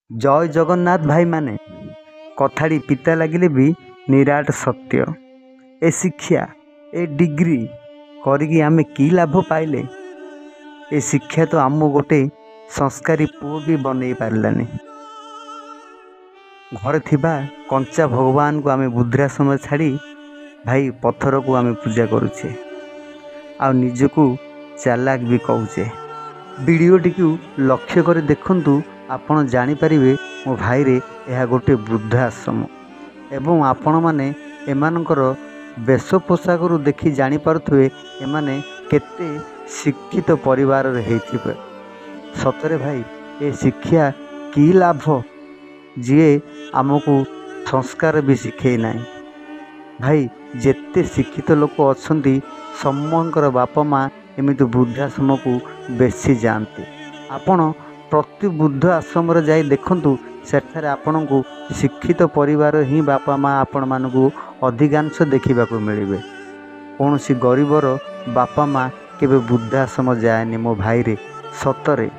जय जगन्नाथ भाई माने कथाड़ी पिता लगिले भी निराट सत्य। ए शिक्षा ए डिग्री करिकी आमे की लाभ पाइले। ए शिक्षा तो आम गोटे संस्कारी पुओ भी बनई पारलानी। घरे थिबा कंचा भगवान को आमे वृद्धाश्रम छाड़ी भाई पत्थर को आमे पूजा करुचे आ निजकू चालाक भी कहूचे। वीडियोटी को लक्ष्य कर देखंतु आपण जानिपारिबे मो भाई रे यह गोटे वृद्धाश्रम एवं आपण माने एमानकर वेश पोशाक देखि जानी पारुथुवे एमाने केते शिक्षित परिवार रे हेथिबे। सतरे भाई ए शिक्षा की लाभ जी आमको संस्कार भी शिखे नाही। भाई जेते शिक्षित लोक अच्छी समकर बापा माँ एमती वृद्धाश्रम को बेसी जाती। आपण प्रति वृद्ध आश्रम जाई देखंतु सेठारे आपण को शिक्षित परिवार ही बापा माँ आपण मानकु अधिकांश देखा मिले। कौन सी गरीबर बापा माँ केबे वृद्धाश्रम जाएनि। मो भाई रे सतरे